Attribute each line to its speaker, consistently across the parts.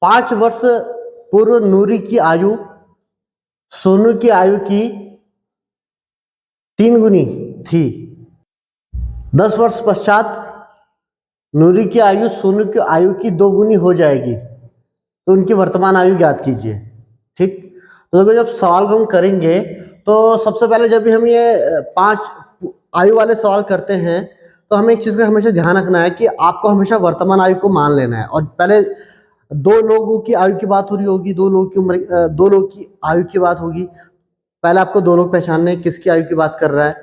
Speaker 1: 5 वर्ष पूर्व नूरी की आयु सोनू की आयु की 3 गुनी थी। 10 वर्ष पश्चात नूरी की आयु सोनू की आयु की 2 गुनी हो जाएगी, तो उनकी वर्तमान आयु ज्ञात कीजिए। ठीक, तो देखो जब सवाल को हम करेंगे तो सबसे पहले जब भी हम ये 5 आयु वाले सवाल करते हैं तो हमें एक चीज का हमेशा ध्यान रखना है कि आपको हमेशा वर्तमान आयु को मान लेना है। और पहले 2 लोगों की आयु की बात हो रही होगी, 2 लोगों की उम्र, 2 लोगों की आयु की बात होगी। पहले आपको 2 लोग पहचानने हैं किसकी आयु की बात कर रहा है,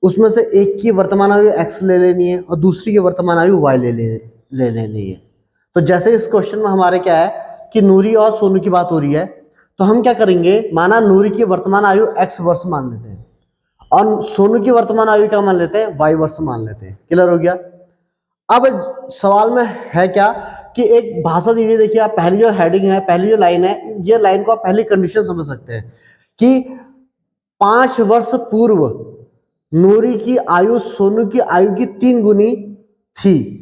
Speaker 1: उसमें से एक की वर्तमान आयु x ले लेनी है और दूसरी की वर्तमान आयु y ले लेनी है। तो जैसे इस क्वेश्चन में हमारे क्या है कि नूरी और सोनू की बात हो रही है, तो हम क्या करेंगे, माना नूरी की वर्तमान आयु x वर्ष मान लेते हैं और सोनू की वर्तमान आयु क्या मान लेते हैं, y वर्ष मान लेते हैं। क्लियर हो गया। अब सवाल में है क्या कि एक भाषा दी हुई, देखिए आप पहली जो हेडिंग है, पहली जो लाइन है, ये लाइन को आप पहली कंडीशन समझ सकते हैं कि 5 वर्ष पूर्व नूरी की आयु सोनू की आयु की 3 गुनी थी।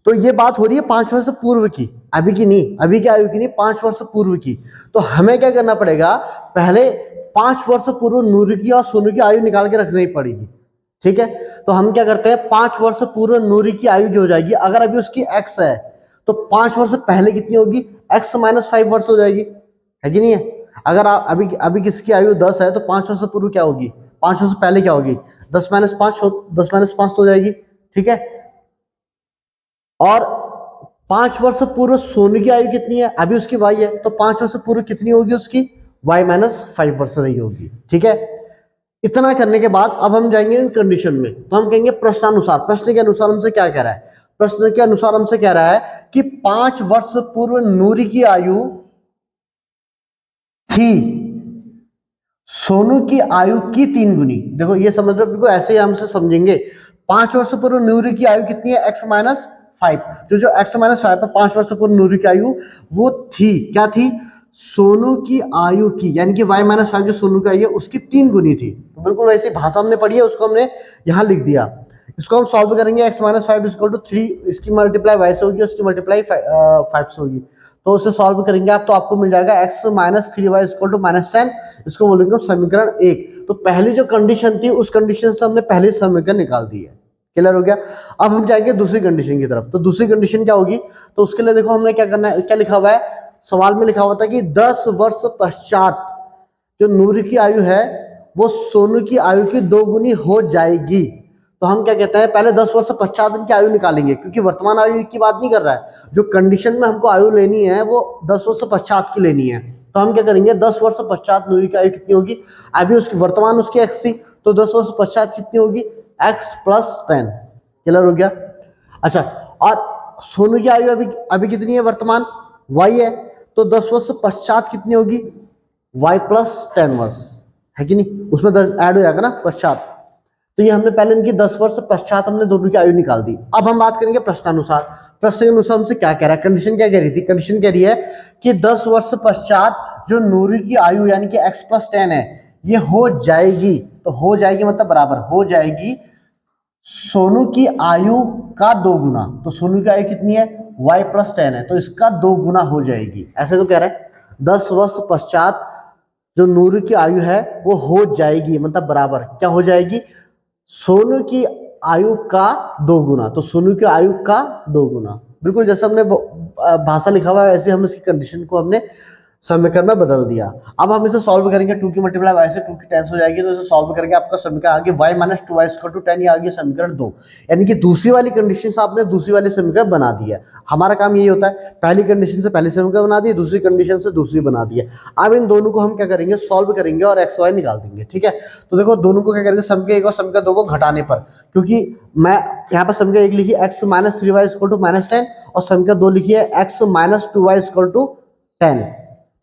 Speaker 1: तो ये बात हो रही है 5 वर्ष पूर्व की, अभी की नहीं, अभी की आयु की नहीं, 5 वर्ष पूर्व की। तो हमें क्या करना पड़ेगा, पहले 5 वर्ष पूर्व नूरी की और सोनू की आयु निकाल के रखनी पड़ेगी। ठीक है, तो हम क्या करते हैं, 5 वर्ष पूर्व नूरी की आयु जो हो जाएगी, अगर अभी उसकी x है तो 5 वर्ष पहले कितनी होगी, x - 5 वर्ष हो जाएगी, है कि नहीं है। अगर आप अभी किसकी आयु 10 है तो 5 वर्ष पूर्व क्या होगी, 5 वर्ष पहले क्या होगी, 10 - 5 तो हो जाएगी। ठीक है, और 5 वर्ष पूर्व सोनू की आयु कितनी है, अभी उसकी y है, तो 5 वर्ष पूर्व कितनी होगी उसकी, y - 5 वर्ष रही होगी। ठीक है, इतना करने के बाद अब हम जाएंगे इन कंडीशन में, तो हम कहेंगे प्रश्नानुसार। प्रश्न के अनुसार हमसे क्या कह रहा है, प्रश्न के अनुसार हमसे कह रहा है कि 5 वर्ष पूर्व नूरी की आयु थी सोनू की आयु की 3 गुनी। देखो ये समझ लो, बिल्कुल ऐसे ही हमसे समझेंगे। 5 वर्ष पूर्व नूरी की आयु कितनी है, x - 5। जो x - 5 है, 5 वर्ष पूर्व नूरी की आयु वो थी, क्या थी, सोनू की आयु की, यानी कि y - 5 जो सोनू की आयु है उसकी 3 गुनी थी। तो बिल्कुल वैसी भाषा हमने पढ़ी है, उसको हमने यहाँ लिख दिया। इसको हम सॉल्व करेंगे, x - 5 = 3, इसकी मल्टीप्लाई y से होगी, उसकी मल्टीप्लाई 5 से होगी। तो उसे सॉल्व करेंगे आप, तो आपको मिल जाएगा x - 3y = -10। इसको बोलेंगे समीकरण 1। तो पहली जो कंडीशन थी उस कंडीशन से हमने पहली समीकरण निकाल दी है। क्लियर हो गया। अब हम जाएंगे दूसरी कंडीशन की तरफ। तो दूसरी कंडीशन क्या होगी, तो उसके लिए देखो हमने क्या करना है, क्या लिखा हुआ है, सवाल में लिखा हुआ था कि 10 वर्ष पश्चात जो नूरी की आयु है वो सोनू की आयु की 2 गुनी हो जाएगी। तो हम क्या कहते हैं, पहले 10 वर्ष पश्चात इनकी आयु निकालेंगे, क्योंकि वर्तमान आयु की बात नहीं कर रहा है। जो कंडीशन में हमको आयु लेनी है वो 10 वर्ष पश्चात की लेनी है। तो हम क्या करेंगे, 10 वर्ष पश्चात नूरी की आयु कितनी होगी, अभी उसकी वर्तमान उसकी x थी, तो 10 वर्ष पश्चात कितनी होगी, x + 10। क्लियर हो गया। अच्छा, और सोनू की आयु अभी कितनी है, वर्तमान y है, तो 10 वर्ष पश्चात कितनी होगी, y + 10 वर्ष, है कि नहीं, उसमें 10 ऐड हो जाएगा ना पश्चात। तो ये हमने पहले इनकी 10 वर्ष पश्चात हमने दोनों की आयु निकाल दी। अब हम बात करेंगे प्रश्नानुसार। प्रश्न के अनुसार हमसे क्या कह रहा है, कंडीशन क्या कह रही थी, कंडीशन कह रही है कि 10 वर्ष पश्चात जो नूरी की आयु यानी कि x + 10 है ये हो जाएगी। तो हो जाएगी मतलब बराबर हो जाएगी सोनू की आयु का 2 गुना। तो सोनू की आयु कितनी है, y + 10 है, तो इसका 2 गुना हो जाएगी। ऐसे तो कह रहा है 10 वर्ष पश्चात जो नूरी की आयु है वो हो जाएगी, मतलब बराबर क्या हो जाएगी, सोनू की आयु का 2 गुना। तो सोनू की आयु का 2 गुना, बिल्कुल जैसे हमने भाषा लिखा हुआ है वैसे हम इसकी कंडीशन को हमने समीकरण में बदल दिया। अब हम इसे सॉल्व करेंगे, 2 की मल्टीप्लाई y से 2 की 10 हो जाएगी, तो इसे सॉल्व करके आपका समीकरण आगे y - 2y = 10, ये आ गया समीकरण 2। यानी कि दूसरी वाली कंडीशन से आपने दूसरी वाली समीकरण बना दी है। हमारा काम यही होता है, पहली कंडीशन से पहली समीकरण बना दी, दूसरी कंडीशन से दूसरी बना दी है। अब इन दोनों को हम क्या करेंगे, सॉल्व करेंगे और x y निकाल देंगे। ठीक है, तो देखो दोनों को क्या करेंगे, समीकरण 1 और समीकरण 2 को घटाने पर, क्योंकि मैं यहाँ पर समीकरण 1 लिखी x - 3y = -10 और समीकरण 2 लिखी है x - 2y = 10।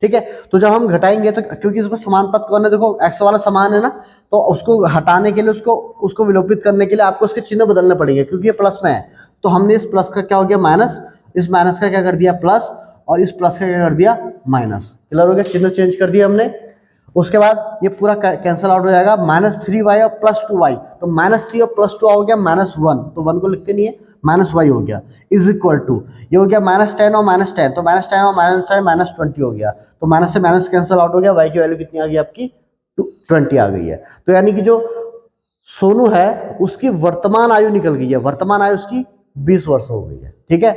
Speaker 1: ठीक है, तो जब हम घटाएंगे तो क्योंकि इसमें समान पद कौन है, देखो x वाला समान है ना, तो उसको हटाने के लिए उसको विलोपित करने के लिए आपको उसके चिन्ह बदलने पड़ेंगे, क्योंकि ये प्लस में है। तो हमने इस प्लस का क्या हो गया माइनस, इस माइनस का क्या कर दिया प्लस, और इस प्लस का क्या कर दिया माइनस। क्लियर हो गया, चिन्ह चेंज कर दिया हमने। उसके बाद ये पूरा कैंसिल आउट हो जाएगा, -3y और +2y, तो -3 और +2 हो गया -1, तो 1 को लिखते नहीं है, माइनस वाई हो गया इज इक्वल टू, ये हो गया -10 और -10, तो -10 और -10 -20 हो गया, तो माइनस से माइनस कैंसिल आउट हो गया, वाई की वैल्यू कितनी आ गई आपकी 20 आ गई है। तो यानी कि जो सोनू है उसकी वर्तमान आयु निकल गई है, वर्तमान आयु उसकी 20 वर्ष हो गई है। ठीक है,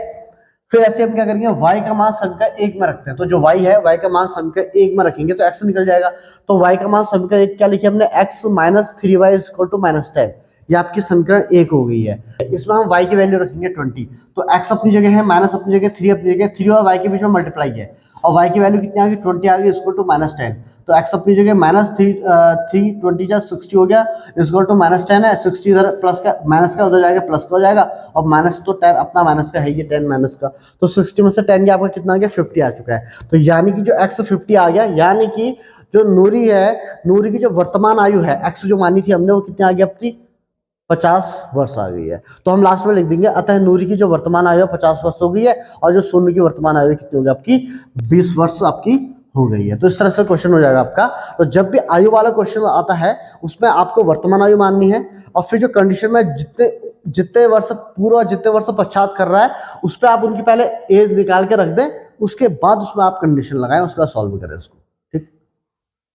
Speaker 1: फिर ऐसे हम क्या करेंगे, y का मान समीकरण 1 में रखते हैं, तो जो y है y का मान समीकरण 1 में रखेंगे तो x निकल जाएगा, तो y का मान समीकरण 1 क्या लिखे हमने, x minus 3y equal to -10, ये आपकी समीकरण 1 हो गई है। इसमें हम y की वैल्यू रखेंगे 20, तो x अपनी जगह है, माइनस अपनी जगह, 3 अपनी जगह, 3 और y के बीच में मल्टीप्लाई है, और y की वैल्यू कितनी आ गई 20 आ गई इक्वल टू -10, तो x अपनी जगह -3 20 जा 60 हो गया इक्वल टू -10 है, 60 इधर प्लस का माइनस का उधर जाएगा प्लस का हो जाएगा, और माइनस तो 10 अपना माइनस का है, ये 10 माइनस का, तो 60 में से 10 गया आपका कितना आ गया 50 आ चुका है। तो यानी कि जो x 50 आ गया, यानी कि जो नूरी है, नूरी की जो वर्तमान आयु है x जो मानी थी हमने वो कितनी आ गई अपनी 50 वर्ष आ गई है। तो हम लास्ट में लिख देंगे अतः नूरी की जो वर्तमान आयु है 50 वर्ष हो गई है, और जो सोनू की वर्तमान आयु कितनी होगी आपकी 20 वर्ष आपकी हो गई है। तो इस तरह से क्वेश्चन हो जाएगा आपका। तो जब भी आयु वाला क्वेश्चन आता है उसमें आपको वर्तमान आयु माननी है, और फिर जो कंडीशन में जितने जितने वर्ष पूर्व जितने वर्ष पश्चात कर रहा है उस पर आप उनकी पहले एज निकाल के रख दें, उसके बाद उसमें आप कंडीशन लगाएं, उसके बाद सॉल्व करें उसको।